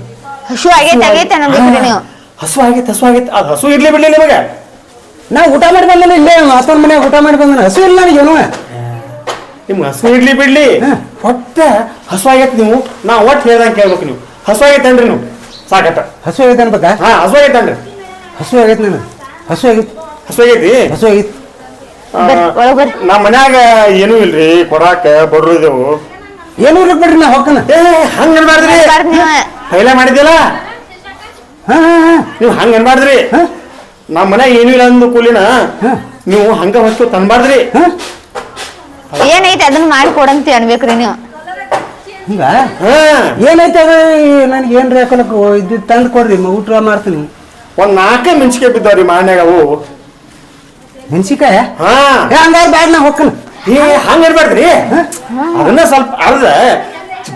ಹಸು ಆಗೈತೆ ಅನ್ನೋದ್ರಿ ನೀವು ಹಸು ಆಗೈತೆ ಅದು ಹಸು ಇರ್ಲಿ ಬಿಡ್ಲಿ ನಿಮಗೆ ನಾ ಊಟ ಮಾಡಿ ಬಂದಲ್ಲ ಇಲ್ಲೇ ಮಾಸ್ತರ್ ಮನ್ಯಾಗ ಊಟ ಮಾಡಿ ಬಂದ ಹಸು ಇಲ್ಲ ನನಗೇನು ನಿಮ್ಗೆ ಹಸು ಇರ್ಲಿ ಬಿಡ್ಲಿ ಒಟ್ಟ ಹಸು ಆಗೈತೆ ನೀವು ನಾ ಒಟ್ಟು ಹೇಳ್ದಂಗೆ ಕೇಳ್ಬೇಕು ನೀವು ಹಸು ಆಗೈತೇನ್ರಿ ನೀವು ಸಾಕತ್ತ ಹಸು ಆಗೈತೆ ಅನ್ಬೇಕಾ ಹಾ ಹಸು ಆಗೈತೇನ್ರಿ ಹಸು ಆಗೈತೆ ನಾನು ಹಸು ಆಗೈತಿ ಹಸು ಆಗೈತಿ ಹಸು ಆಗೈತಿ ನಮ್ಮ ಮನ್ಯಾಗ ಏನೂ ಇಲ್ರಿ ಕೊಡಾಕ ಬಡ್ರು ಇದೇವು ಏನು ಇರ್ಲಿಕ್ ಬಿಡ್ರಿ ನಾ ಹೋಗ್ತಾನ ಹಂಗ ಅನ್ಬಾರ್ದ್ರಿ ಪೈಲ ಮಾಡಿದ್ದಿಲ್ಲ ಹಾ ನೀವು ಹಂಗ ಅನ್ಬಾರ್ದ್ರಿ ನಮ್ಮ ಮನ್ಯಾಗ ಏನೂ ಇಲ್ಲ ಅಂದು ಕೂಲಿನ ನೀವು ಹಂಗ ಹೊತ್ತು ತಂದ್ಬಾರ್ದ್ರಿ ಏನೈತೆ ಅದನ್ನ ಮಾಡಿ ಕೊಡಂತ ಅನ್ಬೇಕ್ರಿ ನೀವು ಹಿಂಗ ಏನೈತೆ ಅದ ನನಗೆ ಏನ್ರಿ ಹಾಕೊಳಕ್ ಇದು ತಂದು ಕೊಡ್ರಿ ಊಟ ಮಾಡ್ತೀನಿ ಒಂದ್ 4 ಮೆಣಸಿಕಾಯಿ ಬಿದ್ದಾವ್ರಿ ಮಾನ್ಯಾಗ ಅವು ಮೆಣಸಿಕಾಯ ಹಾ ಹಂಗಾರ ಬ್ಯಾಡ ನಾ ಹೋಗ್ತಾನ ಹಂಗ ಇರ್ಬಾರ್ದ್ರಿ ಅದನ್ನ ಸ್ವಲ್ಪ ಅರ್ಧ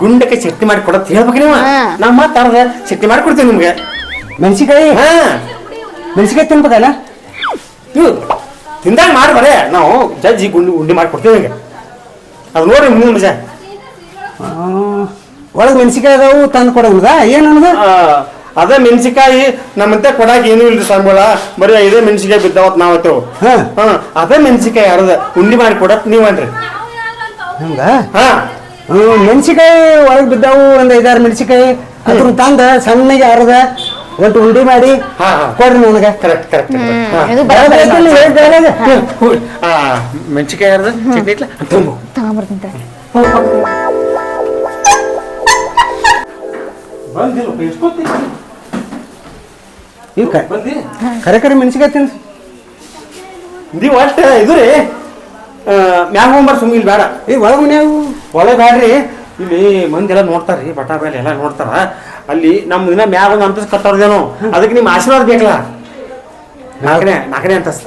ಗುಂಡಕ್ಕೆ ಚಟ್ನಿ ಮಾಡಿ ಕೊಡತ್ ಹೇಳ್ಬೇಕು ನೀವು ನಾ ಮತ್ತ ಅರ್ಧ ಚಟ್ನಿ ಮಾಡಿ ಕೊಡ್ತೀವಿ ನಿಮ್ಗೆ ಮೆಣಸಿಕಾಯಿ ಹಾ ಮೆಣಸಿಕಾಯಿ ತಿನ್ಬೇಕಲ್ಲ ನೀವು ತಿಂದಾಗ ಮಾಡ್ಬಾರೆ ನಾವು ಜಜ್ಜಿ ಉಂಡಿ ಮಾಡಿ ಕೊಡ್ತೀವಿ ಹಿಂಗೆ ಅದು ನೋಡ್ರಿ ಮುಂದೆ ಮಜಾ ಒಳಗೆ ಮೆಣಸಿಕಾಯಿ ಅದಾವು ತಂದು ಕೊಡೋದ ಏನು ಅನ್ನೋದು ಅದೇ ಮೆಣಸಿಕಾಯಿ ನಮ್ಮಂತೆ ಕೊಡಾಕ ಏನೂ ಇಲ್ರಿ ಸ್ವಾಮಿಗಳ, ಬರೀ ಇದೇ ಮೆಣಸಿಕಾಯಿ ಬಿದ್ದಾವತ್ ನಾವತ್ತೇವು. ಅದೇ ಮೆಣಸಿಕಾಯಿ ಅರ್ಧ ಉಂಡಿ ಮಾಡಿ ಕೊಡತ್ ನೀವನ್ರಿ. ಹಂಗ ಮೆಣಸಿಕಾಯಿ ಒಳಗೆ ಬಿದ್ದಾವು ಒಂದು 5-6 ಮೆಣಸಿಕಾಯಿ ಅದ್ರ ತಂದ ಸಣ್ಣಗೆ ಅರ್ಧ ಒಟ್ಟು ಉಂಡಿ ಮಾಡಿ ಕೊಡ್ರಿ ನನಗೆ. ಕರೆಕ್ಟ್ ಮೆಣಸಿಕಾಯಿ ಅರ್ಧ ಚಟ್ನಿ ಇಟ್ಲ ತಗೊಂಬರ್ತೀನಿ. ಬಂದಿಲ್ಲ ಎಷ್ಟೊತ್ತಿ ಕರೆ ಮೆಣಸಿಕಾಯಿ ತಿನ್ಸಿ ನೀವು ಅಷ್ಟ ಇದು ರೀ ಮ್ಯಾಗ ಹೋಗ್ಬಾರ ಸುಮ್ಮ ಇಲ್ಲಿ ಬೇಡ. ಒಳಗೆ ಮನ್ಯಾವು ಒಳಗೆ ಬ್ಯಾಡ್ರಿ, ಇಲ್ಲಿ ಮಂದಿ ಎಲ್ಲ ನೋಡ್ತಾರ್ರಿ, ಬಟಾ ಬೇಲೆ ಎಲ್ಲ ನೋಡ್ತಾರ. ಅಲ್ಲಿ ನಮ್ ದಿನ ಮ್ಯಾಗ ಒಂದು ಅಂತಸ್ ಕಟ್ಟೋರ್ದೇನು, ಅದಕ್ಕೆ ನಿಮ್ಮ ಆಶೀರ್ವಾದ ಬೇಕಲ್ಲ. ನಾಲ್ಕನೇ ಅಂತಸ್ತ,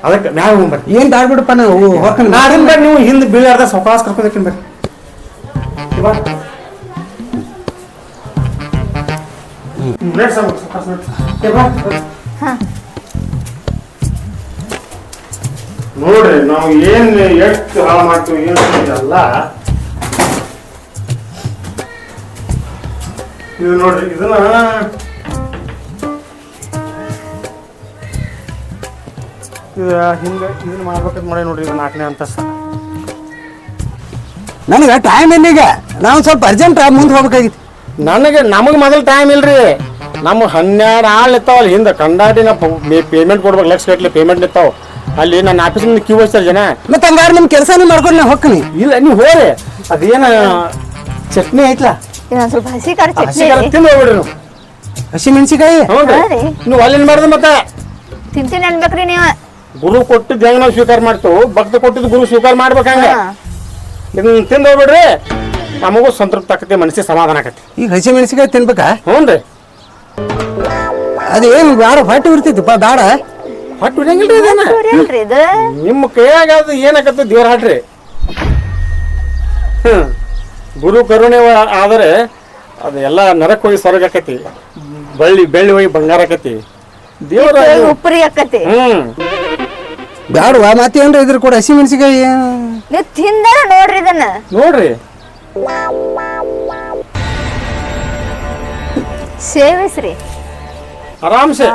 ಅದಕ್ಕೆ ಮ್ಯಾಗ ಹೋಗ್ಬರ್ರಿ. ಏನ್ ದಾಡ್ಬಿಡಪ್ಪ ನಾವು ನಾಡಿನ ಬರ್ರಿ, ನೀವು ಹಿಂದೆ ಬೀಳಾರ್ದ ಸೌಕಾಸ ಕರ್ಕೋದಕ್ಕಿನ್ ಬರ್ರಿ. ನೋಡ್ರಿ ನಾವು ಏನ್ ಎಷ್ಟು ಹಾಳು ಮಾಡ್ತೀವಿ ಏನು ಅಲ್ಲ. ಇದು ನೋಡ್ರಿ, ಇದನ್ನ ಹಿಂಗ ಇದನ್ನ ಮಾಡ್ಬೇಕಂತ ಮಾಡಿ ನೋಡ್ರಿ. ಇದು 4ನೇ ಅಂತಸ್ತ. ನನಗೆ ಟೈಮ್ ಏನಿಗ, ನಾವು ಸ್ವಲ್ಪ ಅರ್ಜೆಂಟ್ ಮುಂದೆ ಹೋಗ್ಬೇಕಾಗಿತ್ತು. ನಮಗೆ ಮೊದಲು ಟೈಮ್ ಇಲ್ರಿ. ನಮ್ಮ 12 ಆಳು ಇರ್ತಾವಲ್ಲ ಹಿಂದೆ ಕಂಡಾಟಿ ನಾ ಪೇಮೆಂಟ್ ಕೊಡ್ಬೇಕು, ಲಕ್ಷ ಗಟ್ಟಲೆ ಪೇಮೆಂಟ್ ಇರ್ತಾವ. ಅಲ್ಲಿ ನನ್ನ ಆಫೀಸ್ ಮುಂದೆ ಕ್ಯೂ ಹಚ್ತಾರೆ ಜನ. ಮತ್ತೆ ಹಂಗಾರೆ ನಿಮ್ಮ ಕೆಲಸನೇ ಮಾಡ್ಕೊಂಡು ನಾ ಹೋಗ್ತೀನಿ. ಇಲ್ಲ ನೀವು ಹೋರಿ, ಅದೇನ ಚಟ್ನಿ ಐತ್ಲಾ ಇನ್ನೊಂದ್ ಸ್ವಲ್ಪ ಹಸಿ ಖಾರ ಚಟ್ನಿ ತಿಂದು ಹೋಗ್ಬಿಡ್ರಿ ನೀವು. ಹಸಿ ಮೆಣಸಿಕಾಯಿ ನೀವು ಅಲ್ಲೇನ್ ಮಾಡಿದ್ರೆ ಮತ್ತೆ ತಿಂತೀನಿ ಅನ್ಬೇಕ್ರಿ ನೀವು. ಗುರು ಕೊಟ್ಟಿದ್ದು ಹೆಂಗ್ ನಾವು ಸ್ವೀಕಾರ ಮಾಡ್ತೇವೆ, ಭಕ್ತ ಕೊಟ್ಟಿದ್ದು ಗುರು ಸ್ವೀಕಾರ ಮಾಡ್ಬೇಕಂಗ. ಇದನ್ನ ತಿಂದು ಹೋಗ್ಬಿಡ್ರಿ, ನಮಗೂ ಸಂತೃಪ್ತಿ ಆಕತಿ, ಮನಸ್ಸಿಗೆ ಸಮಾಧಾನ ಆಕತಿ. ಈಗ ಹಸಿ ಮೆಣಸಿಕಾಯಿ ತಿನ್ಬೇಕಾ? ಹ್ಞೂ ರೀ. ಅದೇನು ಬೇಡ ಹೊಟ್ಟೆ ಉರ್ತಿತ್ತಪ್ಪ, ಬೇಡ ಹೊಟ್ಟು ಬಿಡಂಗಿಲ್ರಿ ಇದೇನ. ನಿಮ್ಮ ಕೈಯಾಗ ಅದು ಏನಾಕತ್ತ ದೇವ್ರ ಹಾಡ್ರಿ. ಗುರು ಕರುಣೆ ಆದರೆ ಅದು ಎಲ್ಲ ನರಕ್ ಹೋಗಿ ಸ್ವರ್ಗ ಆಕತಿ, ಬೆಳ್ಳಿ ಹೋಗಿ ಬಂಗಾರ ಆಕತಿ, ದೇವ್ರ ಉಪ್ಪರಿ ಆಕತಿ. ಬ್ಯಾಡವಾ ಮತ್ತೇನ್ರಿ ಇದ್ರ ಕೂಡ ಹಸಿ ಮೆಣಸಿಕಾಯಿ ನೀವು ತಿಂದಾರ ನೋಡ್ರಿ ಇದನ್ನ. ನೋಡ್ರಿ ಸೇವಿಸ್ರಿ ಆರಾಮ್ಸೆ.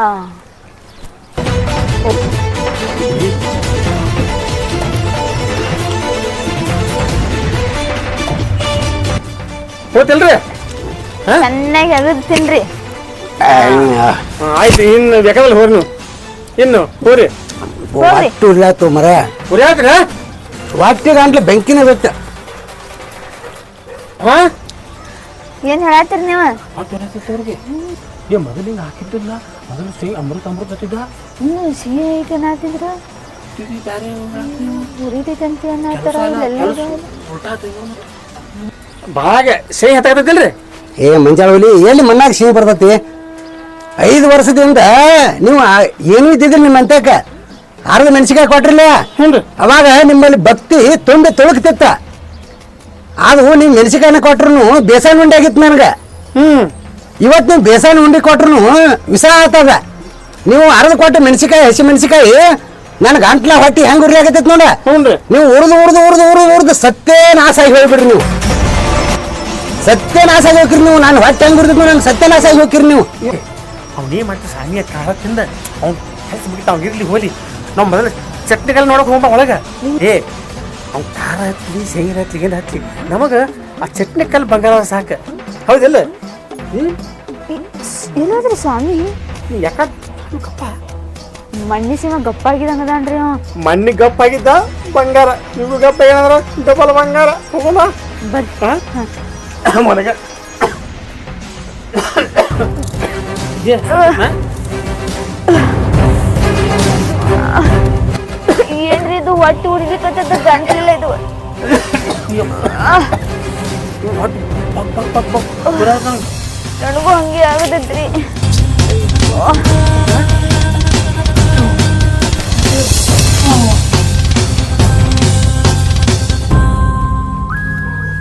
ಹೋತಿಲ್ರಿ ಚೆನ್ನಾಗಿ ಅಗದ್ ತಿನ್ರಿ. ಆಯ್ತು, ಇನ್ನು ಬೇಕಾದಲ್ಲಿ ಹೋರಿ ನೀವು, ಇನ್ನು ಹೋರಿ. ಒಟ್ಟು ಇರ್ಲಾತು ಮರ ಹುರಿ ಹಾಕ್ರಿ. ಹೊಟ್ಟೆ ಗಂಟ್ಲೆ ಬೆಂಕಿನ ಬೇಕು. ಹಾ ಏನ್ ಹೇಳತ್ತೀರಿ ನೀವು? ಮೊದಲಿಂಗ ಹಾಕಿದ್ದಿಲ್ಲ, ಮೊದಲು ಅಮೃತ ಹತ್ತಿದ್ದ. ಸಿಹಿ ಐತೆ ಅನ್ನತ್ತಿದ್ರ, ಉರಿತೈತಂತ ಅನ್ನತ್ತಾರ. ಬಾಗ ಸಿಹಿ ಹತ್ತಾಗತ್ತೈತಿಲ್ರಿ. ಏ ಮಂಜಾವಲಿ ಎಲ್ಲಿ ಮಣ್ಣಾಗ ಸಿಹಿ ಬರ್ತೈತಿ? 5 ವರ್ಷದಿಂದ ನೀವು ಏನೂ ಇದ್ದಿದ್ರಿ ನಿಮ್ಮ ಅಂತಕ. ಅರ್ಧ ಮೆಣಸಿಕಾಯಿ ಕೊಟ್ರಿಲ್ಲ, ಅವಾಗ ನಿಮ್ಮಲ್ಲಿ ಭಕ್ತಿ ತುಂಬಿ ತೊಳಕ್ತಿತ್ತ. ಅದು ನೀವು ಮೆಣಸಿಕಾಯಿನ ಕೊಟ್ರು ಬೇಸಾನ ಉಂಡೆ ಆಗಿತ್ತು ನನಗೆ. ಇವತ್ತು ನೀವು ಬೇಸಾನ ಉಂಡೆ ಕೊಟ್ರು ವಿಷ ಆಗ್ತದ. ನೀವು ಅರ್ಧ ಕೊಟ್ಟ ಮೆಣಸಿಕಾಯಿ, ಹಸಿ ಮೆಣಸಿಕಾಯಿ ನನ್ ಗಂಟ್ಲ ಹೊಟ್ಟಿ ಹೆಂಗ್ ಉರಿ ಆಗತ್ತೈತಿ ನೋಡ. ನೀವು ಉರ್ದು ಸತ್ಯನಾಶ ಆಗಿ ಹೋಗ್ಬಿಡ್ರಿ. ನೀವು ಸತ್ಯನಾಶ ಆಗಿ ಹೋಗ್ರಿ. ನೀವು ನಾನು ಹೊಟ್ಟೆ ಹೆಂಗ್ ಉರ್ದಿದ್ ನನ್ ಸತ್ಯನಾಶ ಆಗಿ ಹೋಗ್ರಿ. ನೀವು ಅವ್ನೇ ಮಾಡ್ತೀವಿ ಸಾಮಿ ಕಾಳತ್ತಿಂದ ಅವ್ನು ಕೆಲಸ ಮುಗಿತ ಅವ್ನು ಇರ್ಲಿ ಹೋಲಿ. ನಾವು ಮೊದಲು ಚಟ್ನಿಗೆಲ್ಲ ನೋಡಕ್ ಹೋಗ್ಬ ಒಳಗೆ. ಅವ್ನು ಖಾರ ಹಚ್ಚಿ ಶೇಂಗಾ ಹಚ್ಚಿ ಏನು ಹಚ್ಚಿ ನಮಗೆ ಆ ಚಟ್ನಿ ಕಲ್ಲು ಬಂಗಾರ ಸಾಕು. ಹೌದಿಲ್ಲ? ಎಲ್ಲಾದ್ರಿ ಸ್ವಾಮಿ ಯಾಕ ಗಪ್ಪ ಮಣ್ಣಿ ಸೀಮ ಗಪ್ಪಾಗಿದಂಗದಾನ್ರಿ. ಮಣ್ಣಿಗೆ ಗಪ್ಪಾಗಿದ್ದ ಬಂಗಾರ, ನಿಮ್ಗೂ ಗಪ್ಪ ಏನಂದ್ರ ಡಬಲ್ ಬಂಗಾರ. ಹೋಗೋಣ ಮನೆಗೆ. ಏನ್ರಿ ಇದು ಹೊಟ್ಟೆ ಉರಿಲಿಕ್ಕತ್ತದ, ಗಂಟಲಿಲ್ಲ ಇದು. ನನಗೂ ಹಂಗೆ ಆಗದೈತ್ರಿ.